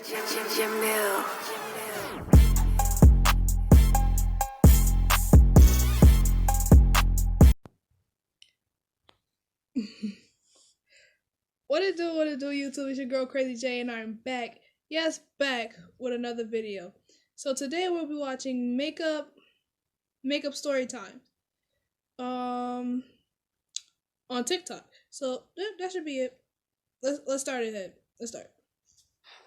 Jamil. What it do, YouTube? It's your girl Crazy J, and I'm back. Yes, back with another video. So today we'll be watching makeup story time, on TikTok. So that should be it. Let's start ahead. Let's start.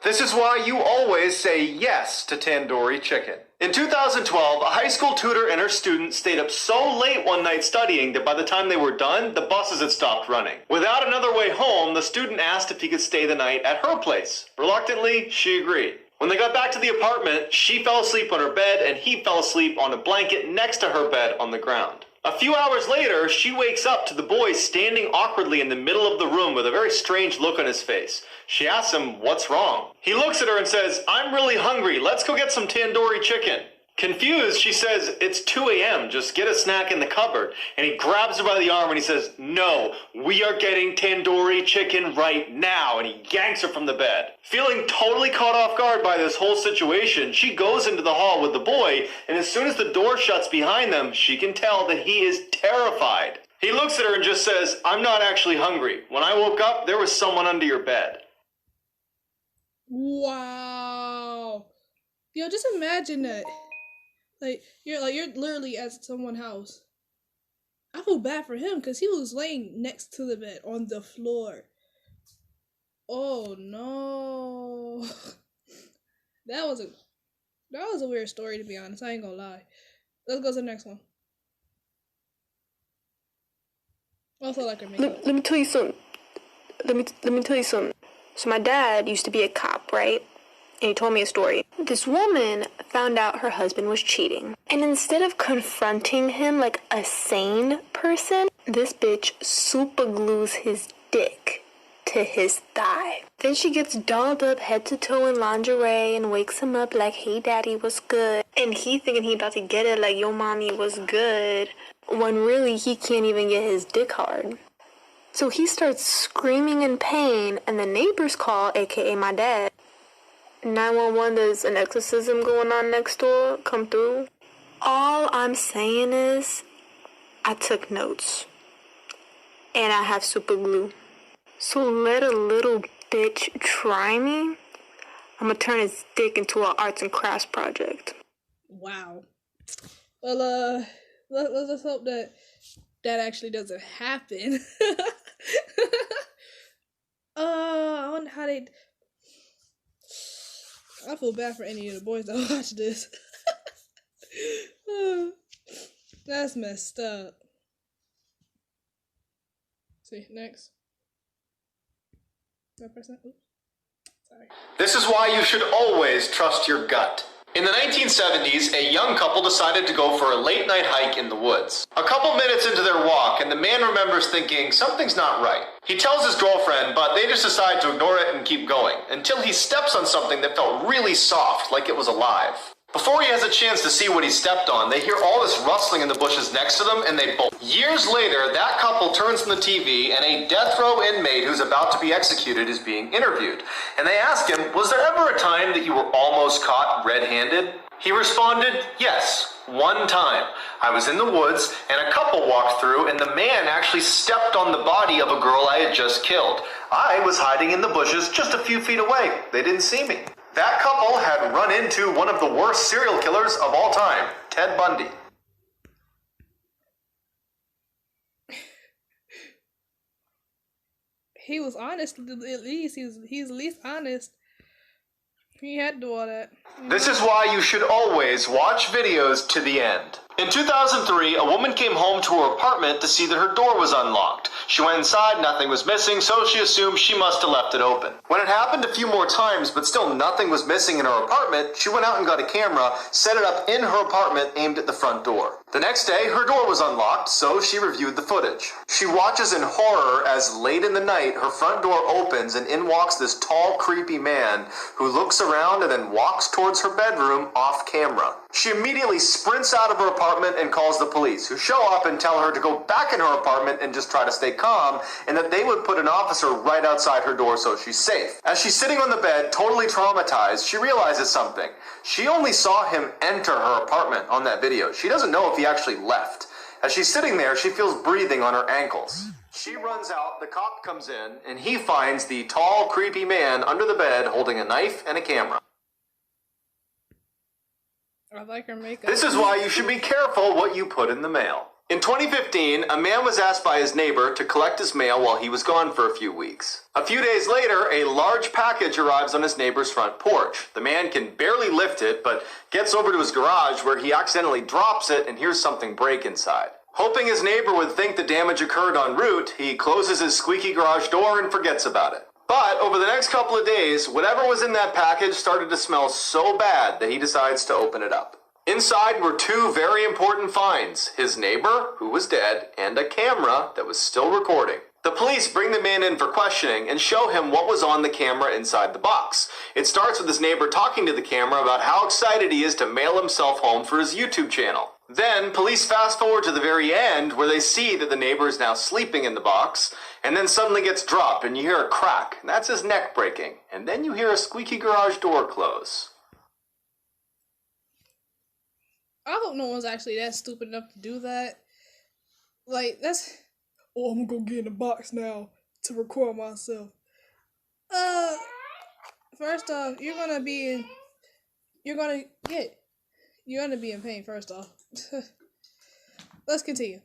This is why you always say yes to tandoori chicken. In 2012, a high school tutor and her student stayed up so late one night studying that by the time they were done, the buses had stopped running. Without another way home, the student asked if he could stay the night at her place. Reluctantly, she agreed. When they got back to the apartment, she fell asleep on her bed and he fell asleep on a blanket next to her bed on the ground. A few hours later, she wakes up to the boy standing awkwardly in the middle of the room with a very strange look on his face. She asks him, "What's wrong?" He looks at her and says, "I'm really hungry. Let's go get some tandoori chicken." Confused, she says, "It's 2 a.m. Just get a snack in the cupboard." And he grabs her by the arm and he says, "No, we are getting tandoori chicken right now." And he yanks her from the bed. Feeling totally caught off guard by this whole situation, she goes into the hall with the boy, and as soon as the door shuts behind them, she can tell that he is terrified. He looks at her and just says, "I'm not actually hungry. When I woke up, there was someone under your bed." Wow. Yo, just imagine that. You're literally at someone's house. I feel bad for him because he was laying next to the bed on the floor. Oh no. That was a weird story, to be honest. I ain't gonna lie. Let's go to the next one. Also like her makeup. Let me tell you something. Let me tell you something. So my dad used to be a cop, right? And he told me a story. This woman found out her husband was cheating. And instead of confronting him like a sane person, this bitch super glues his dick to his thigh. Then she gets dolled up head to toe in lingerie and wakes him up like, "Hey daddy, what's good?" And he thinking he about to get it like, "Yo mommy, what's good?" When really he can't even get his dick hard. So he starts screaming in pain, and the neighbors call, aka my dad. 911, there's an exorcism going on next door, come through. All I'm saying is, I took notes. And I have super glue. So let a little bitch try me. I'm gonna turn his dick into an arts and crafts project. Wow. Well, let's just hope that actually doesn't happen. I wonder how they... I feel bad for any of the boys that watch this. That's messed up. See, next. That person? Oops. Sorry. This is why you should always trust your gut. In the 1970s, a young couple decided to go for a late-night hike in the woods. A couple minutes into their walk, and the man remembers thinking, something's not right. He tells his girlfriend, but they just decide to ignore it and keep going, until he steps on something that felt really soft, like it was alive. Before he has a chance to see what he stepped on, they hear all this rustling in the bushes next to them, and they bolt. Years later, that couple turns on the TV, and a death row inmate who's about to be executed is being interviewed. And they ask him, "Was there ever a time that you were almost caught red-handed?" He responded, "Yes, one time. I was in the woods, and a couple walked through, and the man actually stepped on the body of a girl I had just killed. I was hiding in the bushes just a few feet away. They didn't see me." That couple had run into one of the worst serial killers of all time, Ted Bundy. He was honest, at least. He's at least honest. He had to do all that. This is why you should always watch videos to the end. In 2003, a woman came home to her apartment to see that her door was unlocked. She went inside, nothing was missing, so she assumed she must have left it open. When it happened a few more times, but still nothing was missing in her apartment, she went out and got a camera, set it up in her apartment, aimed at the front door. The next day, her door was unlocked, so she reviewed the footage. She watches in horror as late in the night, her front door opens and in walks this tall, creepy man who looks around and then walks towards her bedroom off camera. She immediately sprints out of her apartment apartment and calls the police, who show up and tell her to go back in her apartment and just try to stay calm, and that they would put an officer right outside her door so she's safe. As she's sitting on the bed, totally traumatized, she realizes something. She only saw him enter her apartment on that video. She doesn't know if he actually left. As she's sitting there, she feels breathing on her ankles. She runs out, the cop comes in, and he finds the tall, creepy man under the bed holding a knife and a camera. I like her makeup. This is why you should be careful what you put in the mail. In 2015, a man was asked by his neighbor to collect his mail while he was gone for a few weeks. A few days later, a large package arrives on his neighbor's front porch. The man can barely lift it, but gets over to his garage where he accidentally drops it and hears something break inside. Hoping his neighbor would think the damage occurred en route, he closes his squeaky garage door and forgets about it. But over the next couple of days, whatever was in that package started to smell so bad that he decides to open it up. Inside were two very important finds: his neighbor, who was dead, and a camera that was still recording. The police bring the man in for questioning and show him what was on the camera inside the box. It starts with his neighbor talking to the camera about how excited he is to mail himself home for his YouTube channel. Then, police fast forward to the very end where they see that the neighbor is now sleeping in the box, and then suddenly gets dropped and you hear a crack, and that's his neck breaking. And then you hear a squeaky garage door close. I hope no one's actually that stupid enough to do that. Like, that's... Oh, I'm gonna get in the box now to record myself. First off, you're gonna be in pain, first off. Let's continue.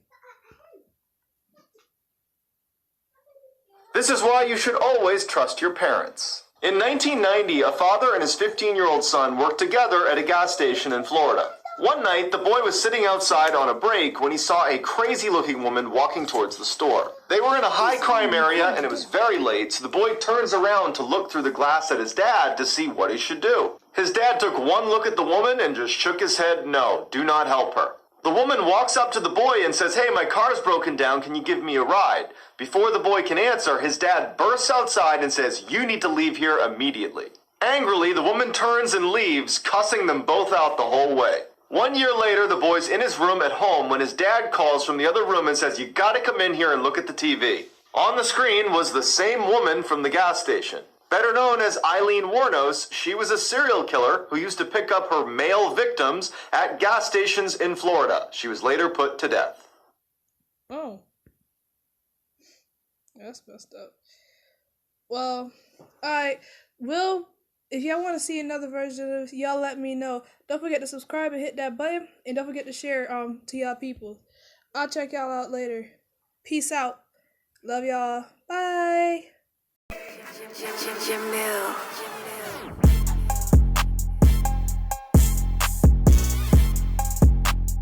This is why you should always trust your parents. In 1990, a father and his 15-year-old son worked together at a gas station in Florida. One night, the boy was sitting outside on a break when he saw a crazy-looking woman walking towards the store. They were in a high-crime area, and it was very late, so the boy turns around to look through the glass at his dad to see what he should do. His dad took one look at the woman and just shook his head, no, do not help her. The woman walks up to the boy and says, "Hey, my car's broken down, can you give me a ride?" Before the boy can answer, his dad bursts outside and says, "You need to leave here immediately." Angrily, the woman turns and leaves, cussing them both out the whole way. 1 year later, the boy's in his room at home when his dad calls from the other room and says, "You gotta come in here and look at the TV." On the screen was the same woman from the gas station. Better known as Eileen Wuornos, she was a serial killer who used to pick up her male victims at gas stations in Florida. She was later put to death. Oh. That's messed up. Well, alright. If y'all want to see another version of this, y'all let me know. Don't forget to subscribe and hit that button. And don't forget to share to y'all people. I'll check y'all out later. Peace out. Love y'all. Bye. Jamil.